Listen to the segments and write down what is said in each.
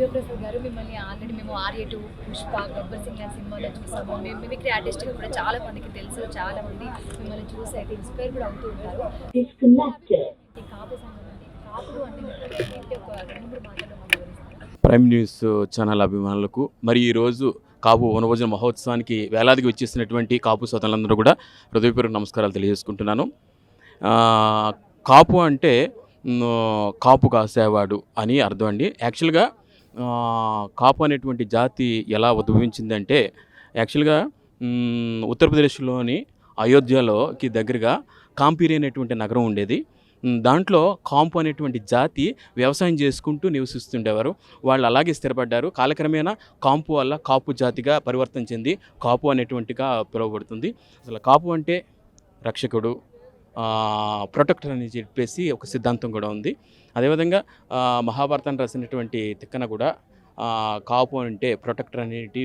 శివప్రసాద్ గారు, మిమ్మల్ని ఆల్రెడీ మేము ఆర్య 2, పుష్ప, గబ్బర్ సింగ్ లాంటి సినిమాలో చూసాము. మేము మిమిక్రీ ఆర్టిస్ట్గా కూడా చాలా మందికి తెలుసు. చాలా మంది మిమ్మల్ని చూసి అయితే ఇన్స్పైర్ కూడా అవుతూ ఉంటారు. ఈ కాపు సంఘం అంటే కాపుడు అంటే ఏంటి, ఒక 2-3 మాటల్లో మాకు వివరిస్తారా? ప్రైమ్ న్యూస్ ఛానల్ అభిమానులకు మరి ఈరోజు కాపు వనభోజన మహోత్సవానికి వేలాదిగా వచ్చేసినటువంటి కాపు సోదరులందరూ కూడా హృదయపూర్వక నమస్కారాలు తెలియజేసుకుంటున్నాను. కాపు అంటే కాపు కాసేవాడు అని అర్థం అండి. యాక్చువల్గా కాపు అనేటువంటి జాతి ఎలా ఉద్భవించిందంటే, యాక్చువల్గా ఉత్తరప్రదేశ్లోని అయోధ్యలోకి దగ్గరగా కాంపీరి అనేటువంటి నగరం ఉండేది. దాంట్లో కాంపు అనేటువంటి జాతి వ్యవసాయం చేసుకుంటూ నివసిస్తుండేవారు. వాళ్ళు అలాగే స్థిరపడ్డారు. కాలక్రమేణా కాంపు వల్ల కాపు జాతిగా పరివర్తన చెంది కాపు అనేటువంటిగా పిలువబడుతుంది. అసలు కాపు అంటే రక్షకుడు, ప్రొటెక్టర్ అని చెప్పేసి ఒక సిద్ధాంతం కూడా ఉంది. అదేవిధంగా మహాభారతాన్ని రాసినటువంటి తిక్కన కూడా కాపు అంటే ప్రొటెక్టర్ అనేటి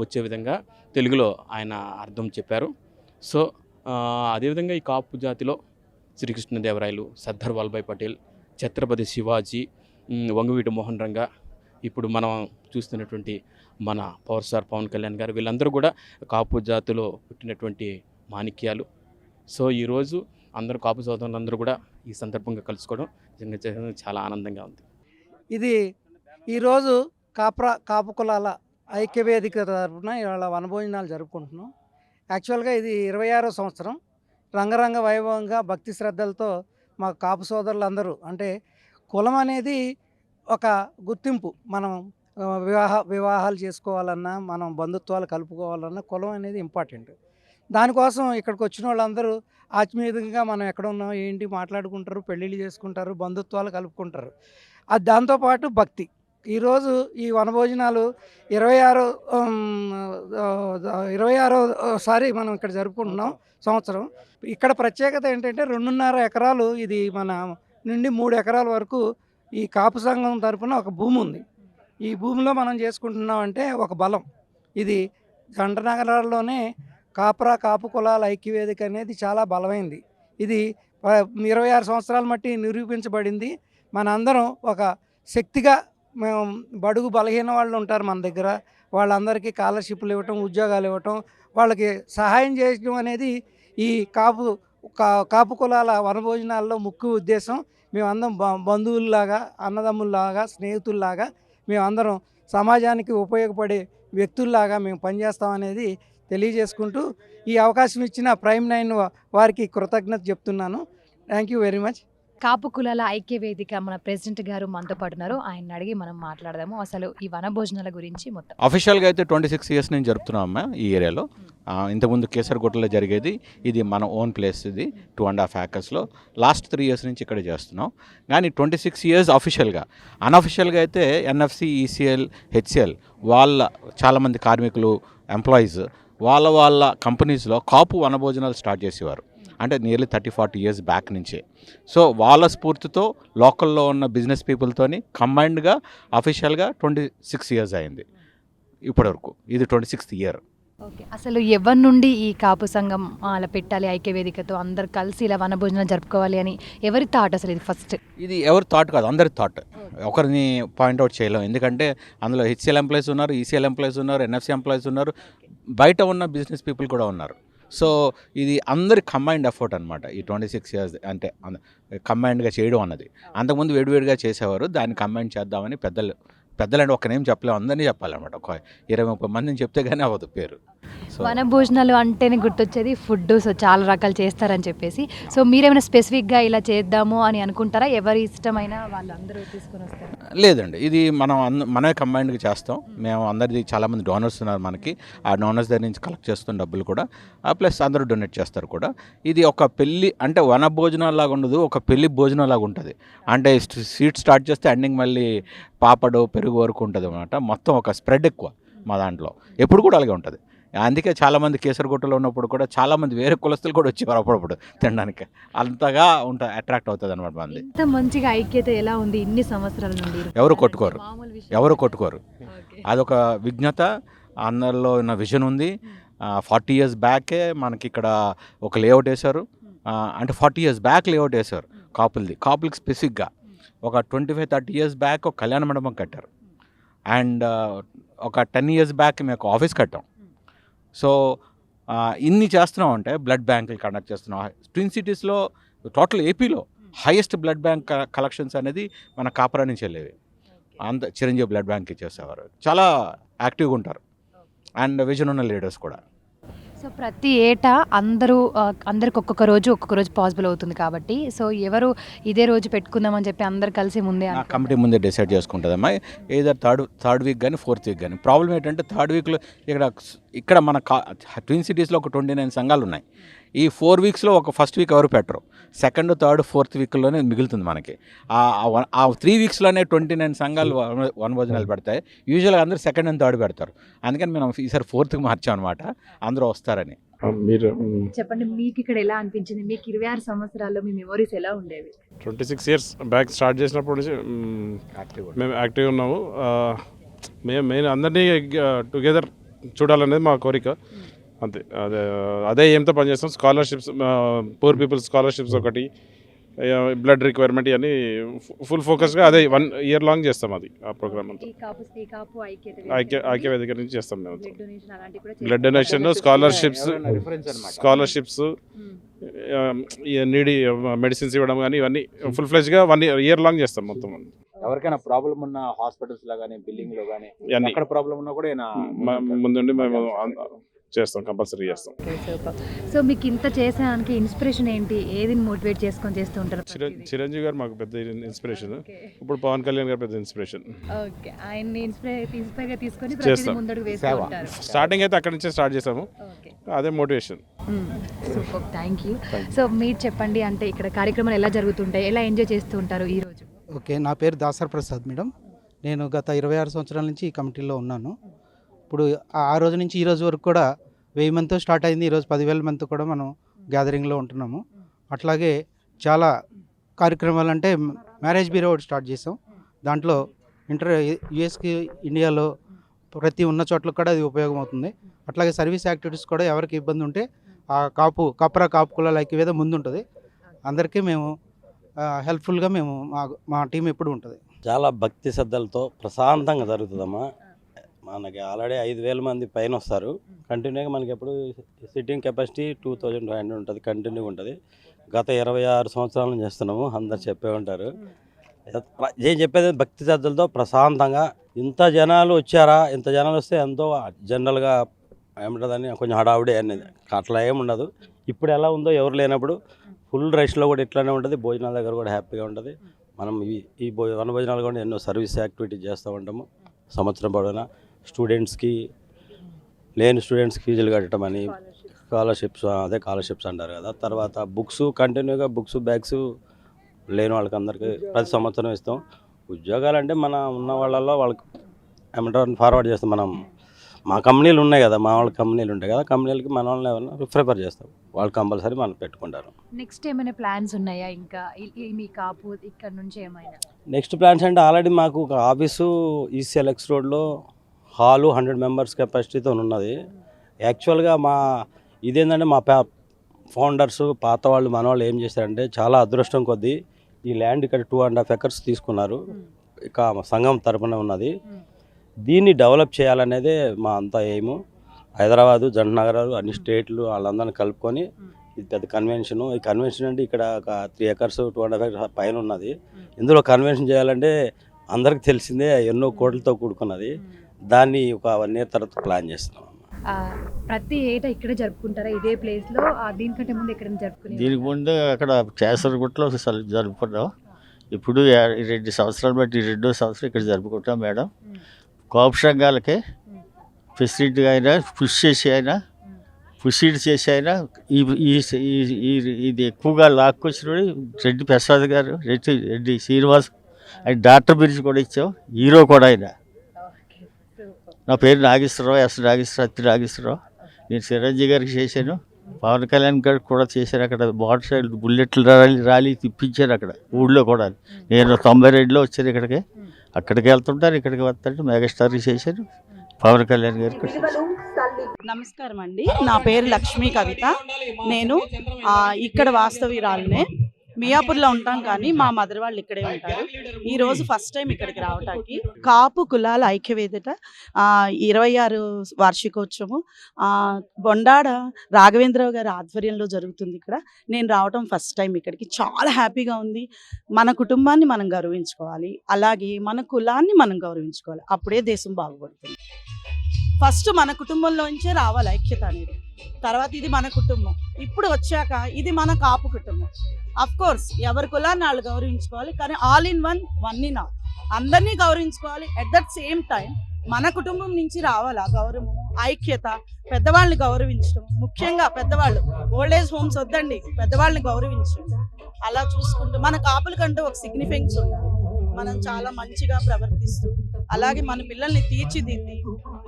వచ్చే విధంగా తెలుగులో ఆయన అర్థం చెప్పారు. సో అదేవిధంగా ఈ కాపు జాతిలో శ్రీకృష్ణదేవరాయలు, సర్దార్ వల్లభాయ్ పటేల్, ఛత్రపతి శివాజీ, వంగవీటి మోహన్ రంగా, ఇప్పుడు మనం చూస్తున్నటువంటి మన పవర్ స్టార్ పవన్ కళ్యాణ్ గారు, వీళ్ళందరూ కూడా కాపు జాతిలో పుట్టినటువంటి మాణిక్యాలు. సో ఈరోజు అందరూ కాపు సోదరులందరూ కూడా ఈ సందర్భంగా కలుసుకోవడం నిజంగా చాలా ఆనందంగా ఉంది. ఇది ఈరోజు కాపు కులాల ఐక్యవేదిక తరఫున ఇవాళ వనభోజనాలు జరుపుకుంటున్నాం. యాక్చువల్గా ఇది 26వ సంవత్సరం. రంగరంగ వైభవంగా భక్తి శ్రద్ధలతో మా కాపు సోదరులందరూ, అంటే కులం అనేది ఒక గుర్తింపు. మనం వివాహాలు చేసుకోవాలన్నా, మనం బంధుత్వాలు కలుపుకోవాలన్నా కులం అనేది ఇంపార్టెంట్. దానికోసం ఇక్కడికి వచ్చిన వాళ్ళందరూ ఆత్మీయంగా మనం ఎక్కడ ఉన్నాం ఏంటి మాట్లాడుకుంటారు, పెళ్ళిళ్ళు చేసుకుంటారు, బంధుత్వాలు కలుపుకుంటారు. అది దాంతోపాటు భక్తి. ఈరోజు ఈ వనభోజనాలు 26సారి మనం ఇక్కడ జరుపుకుంటున్నాం సంవత్సరం. ఇక్కడ ప్రత్యేకత ఏంటంటే 2.5 ఎకరాలు, ఇది మన నుండి 3 ఎకరాల వరకు ఈ కాపు సంఘం తరపున ఒక భూమి ఉంది. ఈ భూమిలో మనం చేసుకుంటున్నాం అంటే ఒక బలం. ఇది జంటనగరాల్లోనే కాపు కులాల ఐక్యవేదిక అనేది చాలా బలమైంది. ఇది 26 సంవత్సరాల మట్టి నిరూపించబడింది. మనందరం ఒక శక్తిగా, మేము బడుగు బలహీన వాళ్ళు ఉంటారు మన దగ్గర, వాళ్ళందరికీ స్కాలర్షిప్లు ఇవ్వటం, ఉద్యోగాలు ఇవ్వటం, వాళ్ళకి సహాయం చేయడం అనేది ఈ కాపు కులాల వనభోజనాల్లో ముఖ్య ఉద్దేశం. మేమందరం బంధువుల్లాగా, అన్నదమ్ముల్లాగా, స్నేహితుల్లాగా మేమందరం సమాజానికి ఉపయోగపడే వ్యక్తుల్లాగా మేము పనిచేస్తామనేది తెలియజేసుకుంటూ ఈ అవకాశం ఇచ్చిన ప్రైమ్ 9 వారికి కృతజ్ఞత చెప్తున్నాను. Thank you very much. Kapu కులాల ఐక్య వేదిక మన ప్రెసిడెంట్ గారు మనతో పాటు ఉన్నారు. ఆయన అడిగి మనం మాట్లాడదాము అసలు ఈ వనభోజనాల గురించి మొత్తం. అఫీషియల్గా అయితే 26 ఇయర్స్ నుంచి జరుపుతున్నామమ్మా ఈ ఏరియాలో. ఇంతకుముందు కేసరగుట్టలో జరిగేది, ఇది మన ఓన్ ప్లేస్. ఇది 2.5 acresలో లాస్ట్ 3 years నుంచి ఇక్కడ చేస్తున్నాం. కానీ 26 years అఫీషియల్గా. అన్అఫీషియల్గా అయితే ఎన్ఎఫ్సి, ఈసీఎల్, హెచ్సిఎల్ వాళ్ళ చాలామంది కార్మికులు, ఎంప్లాయీస్ వాళ్ళ కంపెనీస్లో కాపు వనభోజనాలు స్టార్ట్ చేసేవారు. అంటే నియర్లీ 30-40 years బ్యాక్ నుంచే. సో వాళ్ళ స్ఫూర్తితో లోకల్లో ఉన్న బిజినెస్ పీపుల్తోని కంబైన్డ్గా అఫీషియల్గా 26 years అయింది ఇప్పటివరకు. ఇది 26th year. ఓకే, అసలు ఎవరి నుండి ఈ కాపు సంఘం అలా పెట్టాలి, ఐక్య వేదికతో అందరు కలిసి ఇలా వనభోజనం జరుపుకోవాలి అని ఎవరి థాట్ అసలు? ఇది ఫస్ట్ ఇది ఎవరి థాట్ కాదు, అందరి థాట్. ఒకరిని పాయింట్అవుట్ చేయలేం. ఎందుకంటే అందులో హెచ్సిఎల్ ఎంప్లాయీస్ ఉన్నారు, ఈసీఎల్ ఎంప్లాయీస్ ఉన్నారు, ఎన్ఎఫ్సి ఎంప్లాయీస్ ఉన్నారు, బయట ఉన్న బిజినెస్ పీపుల్ కూడా ఉన్నారు. సో ఇది అందరి కంబైన్డ్ ఎఫర్ట్ అనమాట. ఈ 26 years అంటే కంబైన్డ్గా చేయడం అన్నది. అంతకుముందు వేడివేడిగా చేసేవారు, దాన్ని కంబైన్ చేద్దామని పెద్దలంటే ఒక నేమ్ చెప్పలేము, అందరినీ చెప్పాలన్నమాట. ఒక 20-30 మందిని చెప్తే కానీ అవ్వదు పేరు. వనభోజనాలు అంటేనే గుర్తొచ్చేది ఫుడ్. సో చాలా రకాలు చేస్తారని చెప్పేసి, సో మీరేమైనా స్పెసిఫిక్గా ఇలా చేద్దాము అని అనుకుంటారా? ఎవరి ఇష్టమైన వాళ్ళు అందరూ తీసుకొని వస్తారు? లేదండి, ఇది మనమే కంబైన్డ్గా చేస్తాం. మేము అందరిది చాలామంది డోనర్స్ ఉన్నారు మనకి. ఆ డోనర్స్ దగ్గర నుంచి కలెక్ట్ చేస్తున్న డబ్బులు కూడా ప్లస్ అందరూ డొనేట్ చేస్తారు కూడా. ఇది ఒక పెళ్ళి అంటే వన భోజనాలు లాగా ఉండదు, ఒక పెళ్ళి భోజనం లాగా ఉంటుంది. అంటే స్వీట్ స్టార్ట్ చేస్తే ఎండింగ్ మళ్ళీ పాపడు, పెరుగు వరకు ఉంటుంది అన్నమాట. మొత్తం ఒక స్ప్రెడ్ ఎక్కువ మా దాంట్లో, ఎప్పుడు కూడా అలాగే ఉంటుంది. అందుకే చాలామంది కేసరగుట్టలో ఉన్నప్పుడు కూడా చాలామంది వేరే కులస్తులు కూడా వచ్చేవారు అప్పుడప్పుడు తినడానికి. అంతగా అట్రాక్ట్ అవుతుంది అనమాట మంది. ఇంత మంచిగా ఐక్యత ఎలా ఉంది ఇన్ని సంవత్సరాల నుండి? ఎవరు కొట్టుకోరు. అదొక విజ్ఞత, అందరిలో ఉన్న విజన్ ఉంది. 40 years బ్యాకే మనకి ఇక్కడ ఒక లేఅవుట్ వేశారు. అంటే 40 years బ్యాక్ లేఅవుట్ వేశారు కాపులకి స్పెసిఫిక్గా. ఒక 25-30 years బ్యాక్ ఒక కళ్యాణ మండపం కట్టారు. అండ్ ఒక 10 years బ్యాక్ మేము ఒక ఆఫీస్ కట్టాం. సో ఇన్ని చేస్తున్నాం అంటే బ్లడ్ బ్యాంకులు కండక్ట్ చేస్తున్నాం. ట్విన్ సిటీస్లో టోటల్ ఏపీలో హైయెస్ట్ బ్లడ్ బ్యాంక్ కలెక్షన్స్ అనేది మన కాపురా నుంచి వెళ్ళేవి. అంత చిరంజీవి బ్లడ్ బ్యాంక్ ఇచ్చేసేవారు. చాలా యాక్టివ్గా ఉంటారు అండ్ విజన్ ఉన్న లీడర్స్ కూడా. సో ప్రతి ఏటా అందరికి ఒక్కొక్క రోజు పాసిబుల్ అవుతుంది కాబట్టి సో ఎవరు ఇదే రోజు పెట్టుకుందామని చెప్పి అందరు కలిసి ముందే కమిటీ ముందే డిసైడ్ చేసుకుంటుందమ్మా. ఏదర్ థర్డ్ వీక్ కానీ 4th వీక్ కానీ. ప్రాబ్లం ఏంటంటే 3rd వీక్లో ఇక్కడ మన ట్విన్ సిటీస్లో ఒక 29 సంఘాలు ఉన్నాయి. ఈ 4 weeksలో ఒక ఫస్ట్ వీక్ ఎవరు పెట్టరు. 2nd, 3rd, 4th వీక్లోనే మిగులుతుంది మనకి. ఆ 3 weeksలోనే 29 సంఘాలు వనభోజనాలు పెడతాయి. యూజువల్గా అందరూ 2nd and 3rd పెడతారు. అందుకని మేము ఈసారి 4th మార్చాం అనమాట, అందరూ వస్తారని. మీరు చెప్పండి, మీకు ఇక్కడ ఎలా అనిపించింది? మీకు 26 సంవత్సరాల్లో మీ మెమరీస్ ఎలా ఉండేవి? 26 years బ్యాక్ స్టార్ట్ చేసినప్పటి నుంచి మేము యాక్టివ్గా ఉన్నాము. మేము అందరినీ టుగెదర్ చూడాలనేది మా కోరిక, అంతే. అదే ఏంతో పనిచేస్తాం. స్కాలర్షిప్స్, పూర్ పీపుల్స్ స్కాలర్షిప్స్ ఒకటి, బ్లడ్ రిక్వైర్మెంట్ ఇవన్నీ ఫుల్ ఫోకస్గా అదే 1 year లాంగ్ చేస్తాం. అది ఆ ప్రోగ్రామ్ అంతా ఐక్య వేదిక నుంచి చేస్తాం మేము. బ్లడ్ డొనేషన్, స్కాలర్షిప్స్, నీడి మెడిసిన్స్ ఇవ్వడం కానీ ఇవన్నీ ఫుల్ ఫ్లెజ్గా 1 year లాంగ్ చేస్తాం మొత్తం. ఎవరికైనా ప్రాబ్లం ఉన్న హాస్పిటల్స్లో కానీ బిల్డింగ్లో కానీ ఇవన్నీ ఎక్కడ ప్రాబ్లం ఉన్నా కూడా ముందుండి మేము చేస్తాం, కంపల్సరీ చేస్తాం. సో మీకు ఇంత చేసానికి ఇన్స్పిరేషన్ ఏంటి? ఏది మోటివేట్ చేసుకొని చేస్తూ ఉంటారు? చిరంజీవి గారు మాకు పెద్ద ఇన్స్పిరేషన్. ఇప్పుడు పవన్ కళ్యాణ్ గారు పెద్ద ఇన్స్పిరేషన్. ఓకే, ఆయన్ని ఇన్స్పైర్ గా తీసుకొని చేస్తాం. ముందుకు వేస్తూ ఉంటారు. స్టార్టింగ్ అయితే అక్కడి నుంచే స్టార్ట్ చేసాము, అదే motivation. Super, thank you. So మీరు చెప్పండి, అంటే ఇక్కడ కార్యక్రమాలు ఎలా జరుగుతుంటాయి, ఎలా ఎంజాయ్ చేస్తూ ఉంటారు ఈ రోజు? ఓకే, నా పేరు దాసర్ ప్రసాద్ మేడం. నేను గత 26 సంవత్సరాల నుంచి ఈ కమిటీలో ఉన్నాను. ఇప్పుడు ఆ రోజు నుంచి ఈ రోజు వరకు కూడా 1000 మందితో స్టార్ట్ అయింది. ఈరోజు 10,000 మందితో కూడా మనం గ్యాదరింగ్లో ఉంటున్నాము. అట్లాగే చాలా కార్యక్రమాలు, అంటే మ్యారేజ్ బ్యూరో ఒకటి స్టార్ట్ చేసాం. దాంట్లో యుఎస్కి ఇండియాలో ప్రతి ఉన్న చోట్ల కూడా అది ఉపయోగం అవుతుంది. అట్లాగే సర్వీస్ యాక్టివిటీస్ కూడా ఎవరికి ఇబ్బంది ఉంటే ఆ కాపు కులాల ఐక్యవేద ముందు ఉంటుంది. అందరికీ మేము హెల్ప్ఫుల్గా మేము మా టీం ఎప్పుడు ఉంటుంది. చాలా భక్తి శ్రద్ధలతో ప్రశాంతంగా జరుగుతుందమ్మా. మనకి ఆల్రెడీ 5,000 మంది పైన వస్తారు కంటిన్యూగా. మనకి ఎప్పుడు సిట్టింగ్ కెపాసిటీ 2,500 ఉంటుంది, కంటిన్యూగా ఉంటుంది. గత 26 సంవత్సరాల నుంచి చేస్తున్నాము, అందరు చెప్పే ఉంటారు. నేను చెప్పేది భక్తి శ్రద్ధలతో ప్రశాంతంగా. ఇంత జనాలు వచ్చారా, ఇంత జనాలు వస్తే ఎంతో జనరల్గా ఏముంటుందని కొంచెం హడావుడి అనేది అట్లా ఏముండదు. ఇప్పుడు ఎలా ఉందో ఎవరు లేనప్పుడు ఫుల్ రష్లో కూడా ఇట్లానే ఉంటుంది. భోజనాల దగ్గర కూడా హ్యాపీగా ఉంటుంది. మనం ఈ వనభోజనాలు కూడా ఎన్నో సర్వీస్ యాక్టివిటీ చేస్తూ ఉంటాము. సంవత్సరం పొడవునా స్టూడెంట్స్కి, లేని స్టూడెంట్స్కి ఫీజులు కట్టడం అని, స్కాలర్షిప్స్ అంటారు కదా. తర్వాత బుక్స్, కంటిన్యూగా బుక్స్, బ్యాగ్స్ లేని వాళ్ళకి అందరికీ ప్రతి సంవత్సరం ఇస్తాం. ఉద్యోగాలు అంటే మన ఉన్న వాళ్ళల్లో వాళ్ళకి ఏమంటారు ఫార్వర్డ్ చేస్తాం. మనం మా కంపెనీలు ఉన్నాయి కదా, మా వాళ్ళ కంపెనీలు ఉంటాయి కదా, కంపెనీలకి మన వాళ్ళని ఏమన్నా ప్రిఫర్ చేస్తాం. వాళ్ళు కంపల్సరీ మనం పెట్టుకుంటారు. నెక్స్ట్ ఏమైనా ప్లాన్స్ ఉన్నాయా ఇంకా మీ కాపు ఇక్కడ నుంచి ఏమైనా? నెక్స్ట్ ప్లాన్స్ అంటే ఆల్రెడీ మాకు ఒక ఆఫీసు ఈసీఎల్ఎక్స్ రోడ్లో హాలు 100 members కెపాసిటీతో ఉన్నది. యాక్చువల్గా ఇదేంటంటే మా ఫౌండర్స్ పాత వాళ్ళు మన వాళ్ళు ఏం చేశారంటే చాలా అదృష్టం కొద్దీ ఈ ల్యాండ్ ఇక్కడ 2.5 acres తీసుకున్నారు. ఇక సంఘం తరపున ఉన్నది. దీన్ని డెవలప్ చేయాలనేదే మా అంతా ఎయిము. హైదరాబాదు, జంట నగరాలు, అన్ని స్టేట్లు వాళ్ళందరినీ కలుపుకొని ఇది పెద్ద కన్వెన్షను. ఈ కన్వెన్షన్ అంటే ఇక్కడ ఒక 3 acres 2.5 acres పైన ఉన్నది. ఇందులో కన్వెన్షన్ చేయాలంటే అందరికి తెలిసిందే ఎన్నో కోట్లతో కూడుకున్నది. దాన్ని ఒక 1 year తర్వాత ప్లాన్ చేస్తున్నాం. ప్రతి ఏటా ఇక్కడే జరుపుకుంటారా ఇదే ప్లేస్లో? దీనికంటే ముందు ఎక్కడ జరుపుకునే? దీనికి ముందు అక్కడ కేసరగుట్టలో జరుపుకున్నాం. ఇప్పుడు 2 సంవత్సరాలు బట్టి 2వ సంవత్సరం ఇక్కడ జరుపుకుంటాం మేడం. కాపు సంఘాలకి ఫెసిలిటీగా అయినా పుష్ చేసి అయినా పుషీడ్ చేసి అయినా ఇది ఎక్కువగా లాక్కొచ్చిన రెడ్డి ప్రసాద్ గారు, రెడ్డి శ్రీనివాస్ ఆయన డాక్టర్ బిరుదు కూడా ఇచ్చాం. హీరో కూడా ఆయన. నా పేరు నాగేశ్వరరావు, అతి నాగేశ్వరరావు. నేను చిరంజీవి గారికి చేశాను, పవన్ కళ్యాణ్ గారికి కూడా చేశాను. అక్కడ మోటార్ సైకిల్ బుల్లెట్లు ర్యాలీ తిప్పించాను అక్కడ ఊళ్ళో కూడా. నేను 92లో వచ్చాను ఇక్కడికి. అక్కడికి వెళ్తుంటాను, ఇక్కడికి వస్తాను. మెగాస్టార్కి చేశాను, పవన్ కళ్యాణ్ గారికి. నమస్కారం అండి, నా పేరు లక్ష్మీ కవిత. నేను ఇక్కడ వాస్తవ్యురాలనే. మియాపూర్లో ఉంటాం కానీ మా మదర్ వాళ్ళు ఇక్కడే ఉంటారు. ఈ రోజు ఫస్ట్ టైం ఇక్కడికి రావడానికి కాపు కులాల ఐక్యవేదిక 26 వార్షికోత్సవం బొండాడ రాఘవేంద్రరావు గారి ఆధ్వర్యంలో జరుగుతుంది. ఇక్కడ నేను రావడం ఫస్ట్ టైం ఇక్కడికి. చాలా హ్యాపీగా ఉంది. మన కుటుంబాన్ని మనం గౌరవించుకోవాలి, అలాగే మన కులాన్ని మనం గౌరవించుకోవాలి. అప్పుడే దేశం బాగుపడుతుంది. ఫస్ట్ మన కుటుంబంలోంచే రావాలి ఐక్యత అనేది. తర్వాత ఇది మన కుటుంబం. ఇప్పుడు వచ్చాక ఇది మన కాపు కుటుంబం. అఫ్ కోర్స్ ఎవరి కులాన్ని వాళ్ళు గౌరవించుకోవాలి, కానీ all in one in all అందరినీ గౌరవించుకోవాలి. అట్ దట్ సేమ్ టైం మన కుటుంబం నుంచి రావాలి ఆ గౌరవం, ఐక్యత, పెద్దవాళ్ళని గౌరవించడం. ముఖ్యంగా పెద్దవాళ్ళు, ఓల్డ్ ఏజ్ హోమ్స్ వద్దండి, పెద్దవాళ్ళని గౌరవించడం. అలా చూసుకుంటూ మన కాపులకంటూ ఒక సిగ్నిఫికెన్స్ ఉండాలి. మనం చాలా మంచిగా ప్రవర్తిస్తూ, అలాగే మన పిల్లల్ని తీర్చిదిద్ది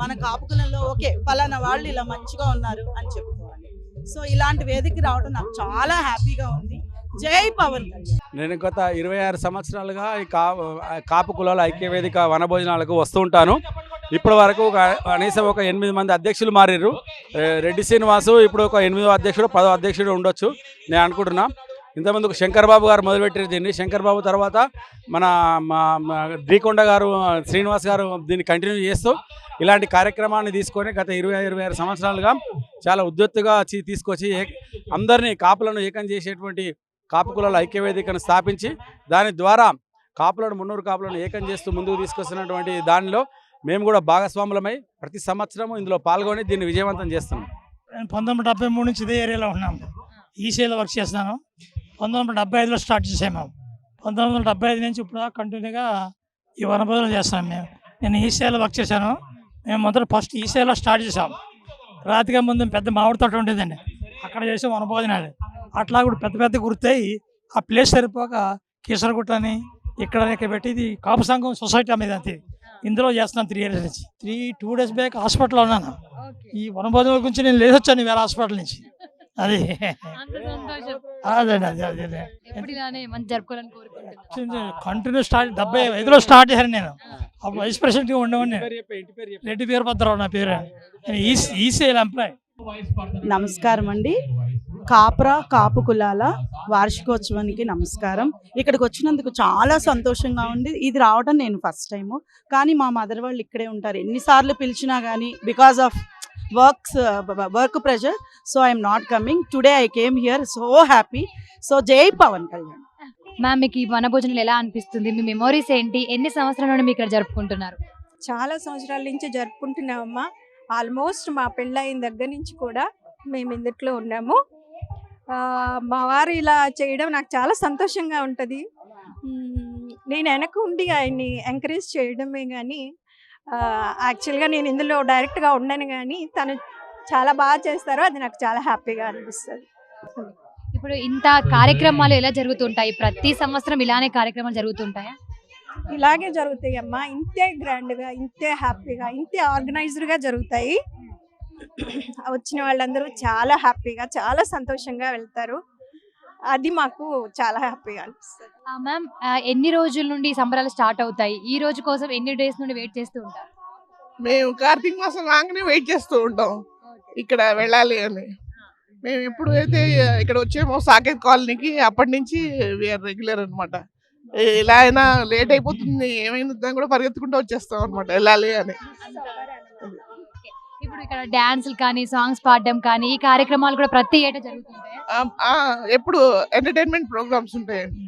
మన కాపుకులలో ఓకే పలానా వాళ్ళు ఇలా మంచిగా ఉన్నారు అని చెప్పుకోవాలి. సో ఇలాంటి వేదికకి రావడం నాకు చాలా హ్యాపీగా ఉంది. జై పవన్ కళ్యాణ్. నేను గత 26 సంవత్సరాలుగా ఈ కాపు కులాల ఐక్యవేదిక వనభోజనాలకు వస్తూ ఉంటాను. ఇప్పటి వరకు కనీసం ఒక 8 మంది అధ్యక్షులు మారారు. రెడ్డి శ్రీనివాసు ఇప్పుడు ఒక 8వ అధ్యక్షుడు 10వ అధ్యక్షుడు ఉండొచ్చు నేను అనుకుంటున్నా. ఇంతకుముందు శంకర్ బాబు గారు మొదలుపెట్టారు దీన్ని. శంకర్ బాబు తర్వాత మన శ్రీకొండ గారు, శ్రీనివాస్ గారు దీన్ని కంటిన్యూ చేస్తూ ఇలాంటి కార్యక్రమాన్ని తీసుకొని గత 26 సంవత్సరాలుగా చాలా ఉద్యోక్తుగా తీసుకొచ్చి అందరినీ కాపులను ఏకం చేసేటువంటి కాపు కులాల ఐక్యవేదికను స్థాపించి దాని ద్వారా కాపులను 300 కాపులను ఏకం చేస్తూ ముందుకు తీసుకొస్తున్నటువంటి దానిలో మేము కూడా భాగస్వాములమై ప్రతి సంవత్సరం ఇందులో పాల్గొని దీన్ని విజయవంతం చేస్తున్నాం. 1973 నుంచి ఇదే ఏరియాలో ఉన్నాము. ఈసీలో వర్క్ చేస్తున్నాను. 1975లో స్టార్ట్ చేసాము. 1975 నుంచి ఇప్పుడు కంటిన్యూగా ఈ వనభోజనాలు చేస్తున్నాం. నేను ఈసీలో వర్క్ చేశాను. మేము మొదట ఫస్ట్ ఈసీలో స్టార్ట్ చేసాం. రాతిగా ముందు పెద్ద మామిడి తోట ఉండేదండి, అక్కడ చేసే వనభోజనాలు. అట్లా కూడా పెద్ద పెద్ద గుర్తాయి ఆ ప్లేస్ సరిపోక కీసరగుట్ట అని ఇక్కడ పెట్టి ఇది కాపు సంఘం సొసైటీ మీద అంతే ఇందులో చేస్తున్నాను 3 years నుంచి. 2 days బ్యాక్ హాస్పిటల్లో ఉన్నాను. ఈ వనభోజనాల గురించి నేను లేదొచ్చాను వేరే హాస్పిటల్ నుంచి. అది కంటిన్యూ స్టార్ట్ 75లో స్టార్ట్ చేశాను నేను. అప్పుడు వైస్ ప్రెసిడెంట్గా ఉండేవాడిని. రెడ్డి వీరభద్రరావు నా పేరు. ECL employee. నమస్కారం అండి. కాపు కులాల వార్షికోత్సవానికి నమస్కారం. ఇక్కడికి వచ్చినందుకు చాలా సంతోషంగా ఉంది. ఇది రావడం నేను ఫస్ట్ టైము, కానీ మా మదర్ వాళ్ళు ఇక్కడే ఉంటారు. ఎన్నిసార్లు పిలిచినా కానీ because of work pressure, so I'm not coming. Today I came here, so happy. So జై పవన్ కళ్యాణ్. మ్యామ్, మీకు ఈ వనభోజనాలు ఎలా అనిపిస్తుంది? మీ మెమోరీస్ ఏంటి? ఎన్ని సంవత్సరాల నుండి మీరు ఇక్కడ జరుపుకుంటున్నారు? చాలా సంవత్సరాల నుంచి జరుపుకుంటున్నామమ్మా. ఆల్మోస్ట్ మా పెళ్ళయిన దగ్గర నుంచి కూడా మేము ఇందుట్లో ఉన్నాము. మా వారు ఇలా చేయడం నాకు చాలా సంతోషంగా ఉంటుంది. నేను వెనక ఉండి ఆయన్ని ఎంకరేజ్ చేయడమే కానీ యాక్చువల్గా నేను ఇందులో డైరెక్ట్గా ఉండను, కానీ తను చాలా బాగా చేస్తారో అది నాకు చాలా హ్యాపీగా అనిపిస్తుంది. ఇప్పుడు ఇంత కార్యక్రమాలు ఎలా జరుగుతుంటాయి? ప్రతి సంవత్సరం ఇలానే కార్యక్రమాలు జరుగుతుంటాయా? ఇలాగే జరుగుతాయి అమ్మా. ఇంతే గ్రాండ్గా, ఇంతే హ్యాపీగా, ఇంతే ఆర్గనైజ్డ్గా జరుగుతాయి. వచ్చిన వాళ్ళందరూ చాలా హ్యాపీగా, చాలా సంతోషంగా వెళ్తారు. అది మాకు చాలా హ్యాపీగా అనిపిస్తుంది. మ్యామ్, ఎన్ని రోజుల నుండి సంబరాలు స్టార్ట్ అవుతాయి? ఈ రోజు కోసం ఎన్ని డేస్ నుండి వెయిట్ చేస్తూ ఉంటారు? మేము కార్తీక మాసం రాగానే వెయిట్ చేస్తూ ఉంటాం ఇక్కడ వెళ్ళాలి అని. మేము ఎప్పుడు అయితే ఇక్కడ వచ్చేమో సాకేత్ కాలనీకి అప్పటి నుంచి వీఆర్ రెగ్యులర్ అనమాట. ఇలా అయినా లేట్ అయిపోతుంది ఏమైనా కూడా పరిగెత్తుకుంటూ వచ్చేస్తాం అనమాట వెళ్ళాలి అని. ఇప్పుడు ఇక్కడ డాన్సులు కానీ, సాంగ్స్ పాడడం కానీ, ఈ కార్యక్రమాలు కూడా ప్రతి ఏటా జరుగుతుంటాయి. ఎప్పుడు ఎంటర్టైన్మెంట్ ప్రోగ్రామ్స్ ఉంటాయండి.